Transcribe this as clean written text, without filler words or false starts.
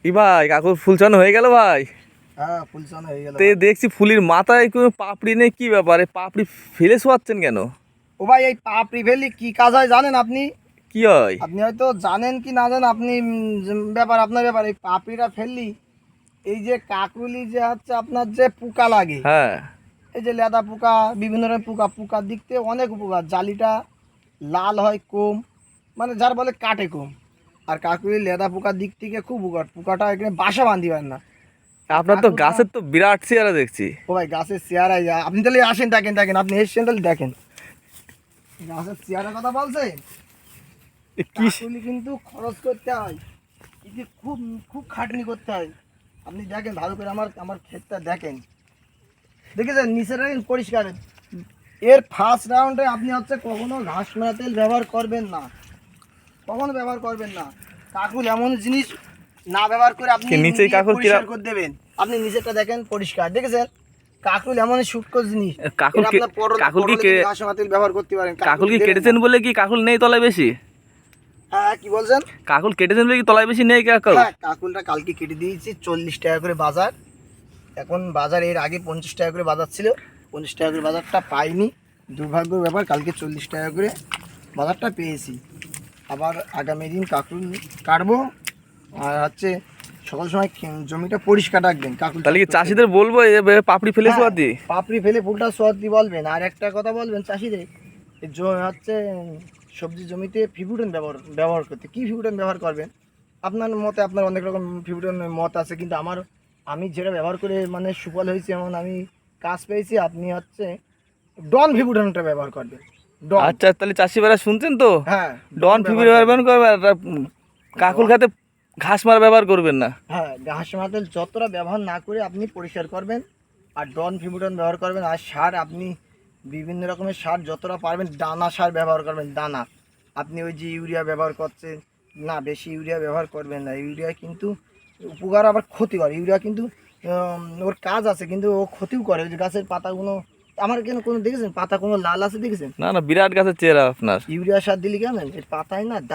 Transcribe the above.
কি ভাই কাকুর ফুল ছানো হয়ে গেল ভাই? হ্যাঁ, ফুল ছানা হয়ে গেল। তে দেখছি ফুলির মাথায় কোনো পাপড়ি নেই, কি ব্যাপারে পাপড়ি ফেলে শোয়াচ্ছেন কেন? ও ভাই, এই পাপড়ি ফেললি কি কাজ হয় জানেন আপনি? কি হয়? আপনি হয়তো জানেন কি না জানেন, আপনি ব্যাপার আপনার ব্যাপার। এই পাপড়িটা ফেললি এই যে কাকরুলি যে হচ্ছে আপনার যে পোকা লাগে, হ্যাঁ। এই যে লেদা পোকা, বিভিন্ন ধরনের পোকা, পোকার দিক থেকে অনেক উপকার। জালিটা লাল হয় কম, মানে যার বলে কাটে কম। আর কাকরুলি লেদা পোকার দিক থেকে খুব উপকার। পোকাটা এখানে বাসা বাঁধিবার না। আর আপনার তো কাকরুলটা, গাছের তো বিরাট চেহারা দেখছি। ও ভাই গাছের চেয়ারায় আপনি তাহলে আসেন, দেখেন দেখেন, আপনি এসছেন তাহলে দেখেন গাছের চেয়ারের কথা বলছেন। কি কাকুলি কিন্তু খরচ করতে হয়, কিন্তু খুব খুব খাটনি করতে হয়। আপনি দেখেন ভালো করে, আমার আমার ক্ষেতটা দেখেন, দেখেছেন নিচে দেখেন পরিষ্কার। এর ফার্স্ট রাউন্ডে আপনি হচ্ছে কখনো ঘাস মারা তেল ব্যবহার করবেন না, কখনো ব্যবহার করবেন না। কাকুল এমন জিনিস না ব্যবহার করে আপনি নিচেই নিজে কাকুল পরিষ্কার করে দেবেন। আপনি নিচেরটা দেখেন পরিষ্কার, দেখেছেন? কাকুল এমন সূক্ষ্ম জিনিস, কাকুল এটা আপনার কাকুল কি পটলে ঘাস মারা তেল ব্যবহার করতে পারেন। কাকুল কি দেবেন কেটেছেন না। বলে কি কাকুল নেই তলায় বেশি? হ্যাঁ, কি বলছেন? কাকুল কেটেছেন বলে কি তলায় বেশি নেই কাকুল? হ্যাঁ, কাকুলটা কালকে কেটে দিয়েছি, 40 টাকা করে বাজার। এখন বাজার, এর আগে 50 টাকা করে বাজার ছিল, 50 টাকা করে বাজারটা পাইনি। দুর্ভাগ্যের ব্যাপার, কালকে 40 টাকা করে বাজারটা পেয়েছি। আবার আগামী দিন কাকুল কাটবো। আর হচ্ছে সকাল সময় জমিটা পরিষ্কার রাখবেন কাকুল। তাহলে কি চাষিদের বলবো পাপড়ি ফেলে হ্যাঁ, শোয়াতি? পাপড়ি ফেলে ফুলটা সোয়াদি বলবেন। আর একটা কথা বলবেন চাষিদের, হচ্ছে সবজি জমিতে ফিবুডন ব্যবহার করতে। কি ফিবুডন ব্যবহার করবেন আপনার মতে? আপনার অনেক রকম ফিবুডন মত আছে, কিন্তু আমি যেটা ব্যবহার করে মানে সুফল হয়েছে, এমন আমি কাজ পেয়েছি। আপনি হচ্ছে ডন ফিবুডনটা ব্যবহার করবেন। ডন, আচ্ছা, তাহলে চাষি ভাইরা শুনছেন তো? হ্যাঁ, ডন ফিবির ব্যবহার করবেন, আর কাকুল খাতে ঘাস মারা ব্যবহার করবেন না। হ্যাঁ, ঘাস মাতেল যতটা ব্যবহার না করে আপনি পরিষ্কার করবেন। আর ডন ফিবুডন ব্যবহার করবেন। আর সার আপনি বিভিন্ন রকমের সার যতটা পারবেন দানা সার ব্যবহার করবেন। দানা, আপনি ওই যে ইউরিয়া ব্যবহার করছেন না, বেশি ইউরিয়া ব্যবহার করবেন না। ইউরিয়া কিন্তু উপকার আবার ক্ষতি করে। ইউরিয়া কিন্তু ওর কাজ আছে, কিন্তু ও ক্ষতিও করে। ওই যে গাছের পাতাগুলো, আমার কেন কোনো দেখেছেন পাতা কোনো লাল আছে দেখেছেন? না না, বিরাট গাছের চেহারা আপনার। ইউরিয়া সার দিলে কেন এর পাতায় না দাগ